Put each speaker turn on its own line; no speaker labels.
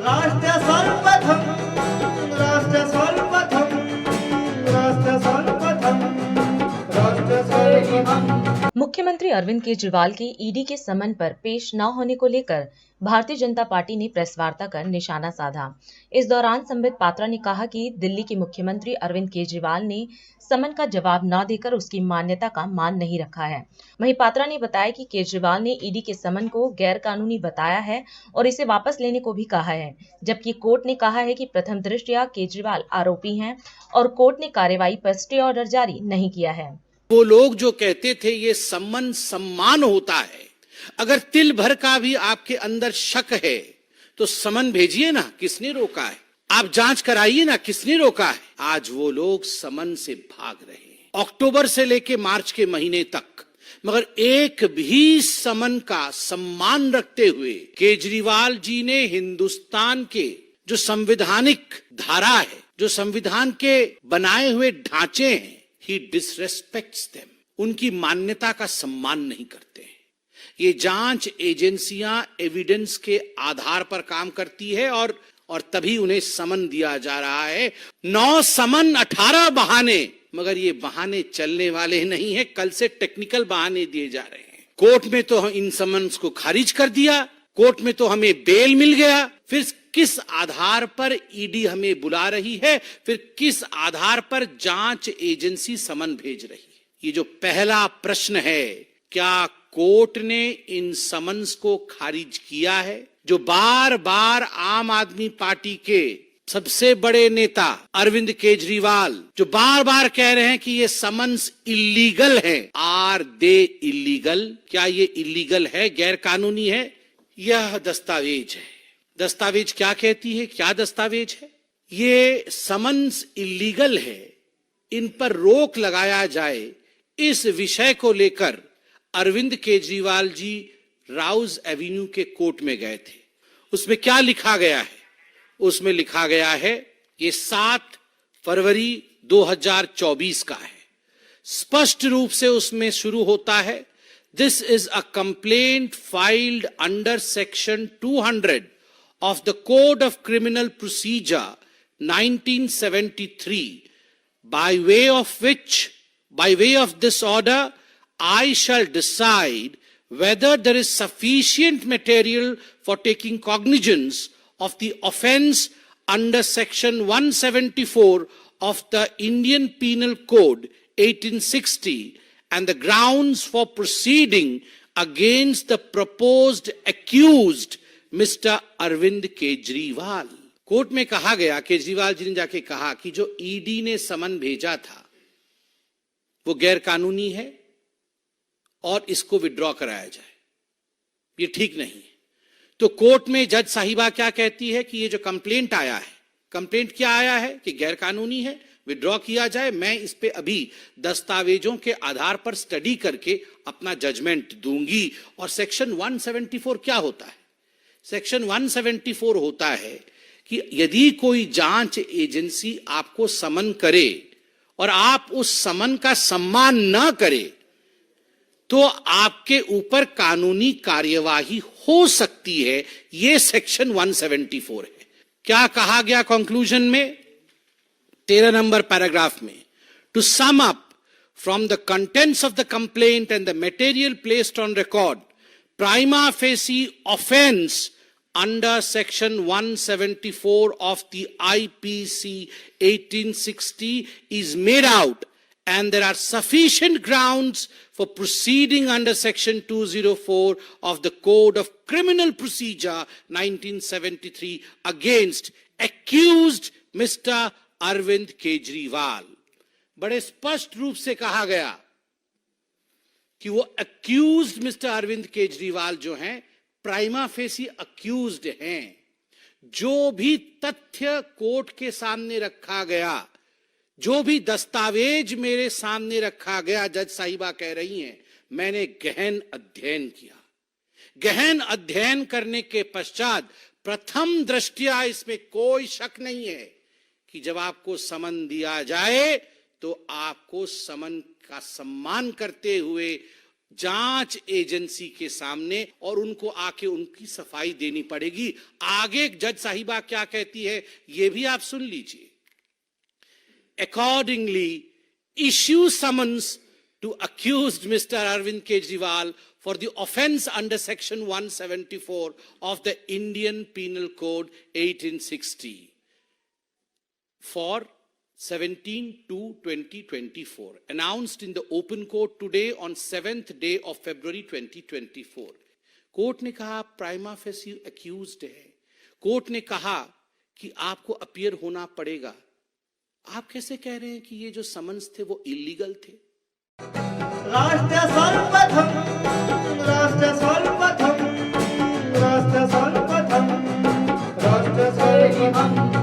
राष्ट्र सर्वप्रथम राष्ट्र सर्वप्रथम राष्ट्र सर्वप्रथम राष्ट्र सर्वप्रथम।
मुख्यमंत्री अरविंद केजरीवाल के ईडी के समन पर पेश न होने को लेकर भारतीय जनता पार्टी ने प्रेस वार्ता कर निशाना साधा। इस दौरान संबित पात्रा ने कहा कि दिल्ली के मुख्यमंत्री अरविंद केजरीवाल ने समन का जवाब न देकर उसकी मान्यता का मान नहीं रखा है। वहीं पात्रा ने बताया कि केजरीवाल ने ईडी के समन को गैर कानूनी बताया है और इसे वापस लेने को भी कहा है, जबकि कोर्ट ने कहा है कि प्रथम दृष्टया केजरीवाल आरोपी हैं और कोर्ट ने कार्रवाई पर स्टे ऑर्डर जारी नहीं किया है।
वो लोग जो कहते थे ये सम्मान सम्मान होता है, अगर तिल भर का भी आपके अंदर शक है तो समन भेजिए ना, किसने रोका है? आप जांच कराइए ना, किसने रोका है? आज वो लोग समन से भाग रहे हैं अक्टूबर से लेके मार्च के महीने तक, मगर एक भी समन का सम्मान रखते हुए केजरीवाल जी ने हिंदुस्तान के जो संवैधानिक धारा है, जो संविधान के बनाए हुए ढांचे हैं, ही डिसरेस्पेक्ट्स देम, उनकी मान्यता का सम्मान नहीं करते हैं। ये जांच एजेंसियां एविडेंस के आधार पर काम करती है और तभी उन्हें समन दिया जा रहा है। 9 समन 18 बहाने, मगर ये बहाने चलने वाले नहीं है। कल से टेक्निकल बहाने दिए जा रहे हैं। कोर्ट में तो इन समन्स को खारिज कर दिया, कोर्ट में तो हमें बेल मिल गया, फिर किस आधार पर ईडी हमें बुला रही है, फिर किस आधार पर जांच एजेंसी समन भेज रही है? ये जो पहला प्रश्न है, क्या कोर्ट ने इन समन्स को खारिज किया है? जो बार बार आम आदमी पार्टी के सबसे बड़े नेता अरविंद केजरीवाल जो बार बार कह रहे हैं कि ये समन्स इलीगल है, आर दे इलीगल? क्या ये इलीगल है, गैर कानूनी है? यह दस्तावेज है। दस्तावेज क्या कहती है? क्या दस्तावेज है? ये समन्स इलीगल है, इन पर रोक लगाया जाए, इस विषय को लेकर अरविंद केजरीवाल जी राउज एवेन्यू के कोर्ट में गए थे। उसमें क्या लिखा गया है? उसमें लिखा गया है, ये 7 फरवरी 2024 का है। स्पष्ट रूप से उसमें शुरू होता है, this is a complaint filed under section 200 of the Code of Criminal Procedure 1973, by way of this order, I shall decide whether there is sufficient material for taking cognizance of the offence under section 174 of the Indian Penal Code 1860 and the grounds for proceeding against the proposed accused mister Arvind Kejriwal. Court में कहा गया, केजरीवाल जी ने जाके कहा कि जो ED ने समन भेजा था वो गैर कानूनी है और इसको विड्रॉ कराया जाए, ये ठीक नहीं है। तो कोर्ट में जज साहिबा क्या कहती है कि ये जो कंप्लेंट आया है, कंप्लेंट क्या आया है कि गैर कानूनी है, विड्रॉ किया जाए। मैं इस पे अभी दस्तावेजों के आधार पर स्टडी करके अपना जजमेंट दूंगी। और सेक्शन 174 क्या होता है? सेक्शन 174 होता है कि यदि कोई जांच एजेंसी आपको समन करे और आप उस समन का सम्मान न करें तो आपके ऊपर कानूनी कार्यवाही हो सकती है। यह सेक्शन 174 है। क्या कहा गया कंक्लूजन में? 13 नंबर पैराग्राफ में, to sum up from the contents of the complaint and the material placed on record, prima facie offense under section 174 of the IPC 1860 is made out and there are sufficient grounds for proceeding under section 204 of the Code of Criminal Procedure 1973 against accused Mr. Arvind Kejriwal। बड़े स्पष्ट रूप से कहा गया कि वो accused mister Arvind Kejriwal जो हैं, प्राइमा फेसी अक्यूज्ड हैं। जो भी तथ्य कोर्ट के सामने रखा गया, जो भी दस्तावेज मेरे सामने रखा गया, जज साहिबा कह रही हैं, मैंने गहन अध्ययन किया। गहन अध्ययन करने के पश्चात प्रथम दृष्टया इसमें कोई शक नहीं है कि जब आपको समन दिया जाए तो आपको समन का सम्मान करते हुए जांच एजेंसी के सामने और उनको आके उनकी सफाई देनी पड़ेगी। आगे जज साहिबा क्या कहती है ये भी आप सुन लीजिए। Accordingly, issue summons to accused Mr. Arvind Kejriwal for the offence under section 174 of the Indian Penal Code 1860 for 17/2/2024, announced in the open court today on 7th day of February 2024. Court ने कहा prima facie accused है। Court ने कहा कि आपको appear होना पड़ेगा। आप कैसे कह रहे हैं कि ये जो समन्स थे वो इलीगल थे?
राष्ट्र सर्वप्रथम, राष्ट्र सर्वप्रथम, राष्ट्र सर्वप्रथम, राष्ट्र सर्वप्रथम।